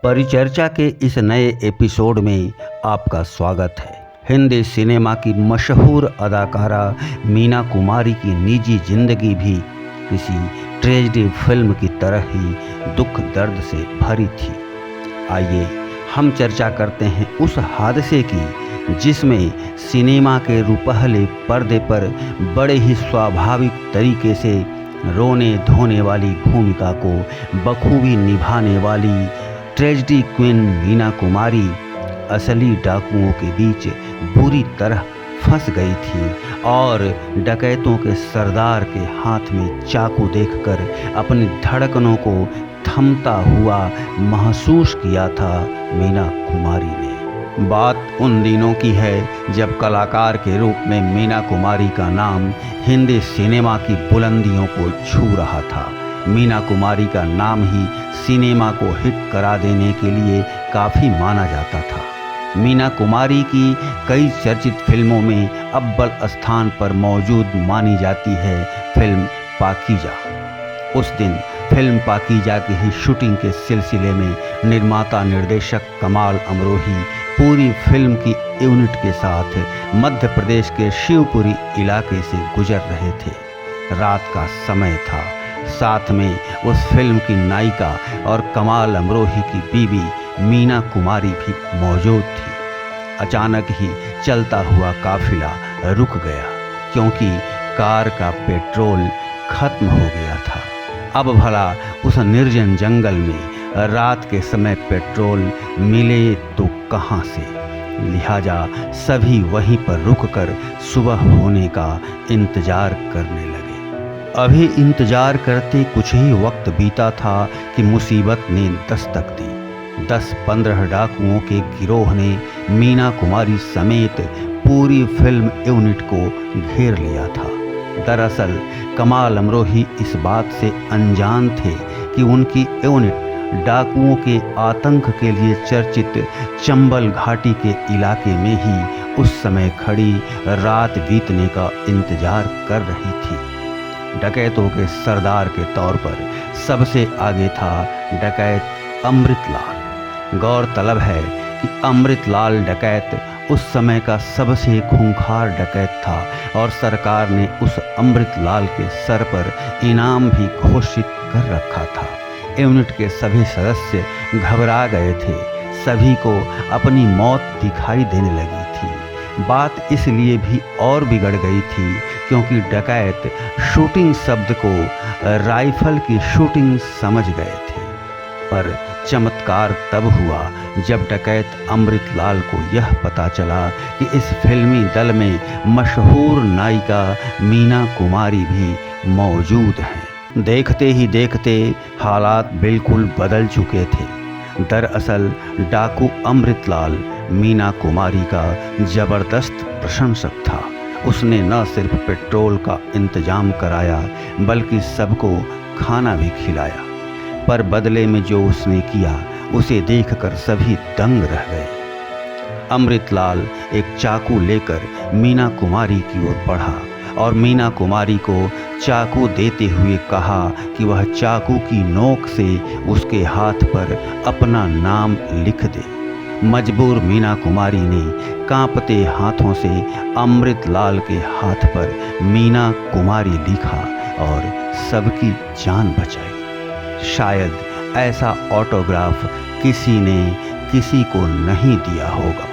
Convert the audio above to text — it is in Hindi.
परिचर्चा के इस नए एपिसोड में आपका स्वागत है। हिंदी सिनेमा की मशहूर अदाकारा मीना कुमारी की निजी जिंदगी भी किसी ट्रेजेडी फिल्म की तरह ही दुख दर्द से भरी थी। आइए हम चर्चा करते हैं उस हादसे की जिसमें सिनेमा के रुपहले पर्दे पर बड़े ही स्वाभाविक तरीके से रोने धोने वाली भूमिका को बखूबी निभाने वाली ट्रेजेडी क्वीन मीना कुमारी असली डाकुओं के बीच बुरी तरह फंस गई थी और डकैतों के सरदार के हाथ में चाकू देखकर अपनी धड़कनों को थमता हुआ महसूस किया था मीना कुमारी ने। बात उन दिनों की है जब कलाकार के रूप में मीना कुमारी का नाम हिंदी सिनेमा की बुलंदियों को छू रहा था। मीना कुमारी का नाम ही सिनेमा को हिट करा देने के लिए काफ़ी माना जाता था। मीना कुमारी की कई चर्चित फिल्मों में अव्वल स्थान पर मौजूद मानी जाती है फिल्म पाकीजा। उस दिन फिल्म पाकीजा की ही शूटिंग के सिलसिले में निर्माता निर्देशक कमाल अमरोही पूरी फिल्म की यूनिट के साथ मध्य प्रदेश के शिवपुरी इलाके से गुजर रहे थे। रात का समय था, साथ में उस फिल्म की नायिका और कमाल अमरोही की बीवी मीना कुमारी भी मौजूद थी। अचानक ही चलता हुआ काफिला रुक गया क्योंकि कार का पेट्रोल खत्म हो गया था। अब भला उस निर्जन जंगल में रात के समय पेट्रोल मिले तो कहाँ से? लिहाजा सभी वहीं पर रुककर सुबह होने का इंतजार करने लगे। अभी इंतजार करते कुछ ही वक्त बीता था कि मुसीबत ने दस्तक दी। 10-15 डाकुओं के गिरोह ने मीना कुमारी समेत पूरी फिल्म यूनिट को घेर लिया था। दरअसल कमाल अमरोही इस बात से अनजान थे कि उनकी यूनिट डाकुओं के आतंक के लिए चर्चित चंबल घाटी के इलाके में ही उस समय खड़ी रात बीतने का इंतजार कर रही थी। डकैतों के सरदार के तौर पर सबसे आगे था डकैत अमृतलाल। गौरतलब है कि अमृतलाल डकैत उस समय का सबसे खूंखार डकैत था और सरकार ने उस अमृतलाल के सर पर इनाम भी घोषित कर रखा था। यूनिट के सभी सदस्य घबरा गए थे, सभी को अपनी मौत दिखाई देने लगी थी। बात इसलिए भी और बिगड़ गई थी क्योंकि डकैत शूटिंग शब्द को राइफल की शूटिंग समझ गए थे। पर चमत्कार तब हुआ जब डकैत अमृतलाल को यह पता चला कि इस फिल्मी दल में मशहूर नायिका मीना कुमारी भी मौजूद हैं। देखते ही देखते हालात बिल्कुल बदल चुके थे। दरअसल डाकू अमृतलाल मीना कुमारी का ज़बरदस्त प्रशंसक था। उसने न सिर्फ पेट्रोल का इंतजाम कराया बल्कि सबको खाना भी खिलाया। पर बदले में जो उसने किया उसे देखकर सभी दंग रह गए। अमृतलाल एक चाकू लेकर मीना कुमारी की ओर बढ़ा और मीना कुमारी को चाकू देते हुए कहा कि वह चाकू की नोक से उसके हाथ पर अपना नाम लिख दे। मजबूर मीना कुमारी ने कांपते हाथों से अमृतलाल के हाथ पर मीना कुमारी लिखा और सबकी जान बचाई। शायद ऐसा ऑटोग्राफ किसी ने किसी को नहीं दिया होगा।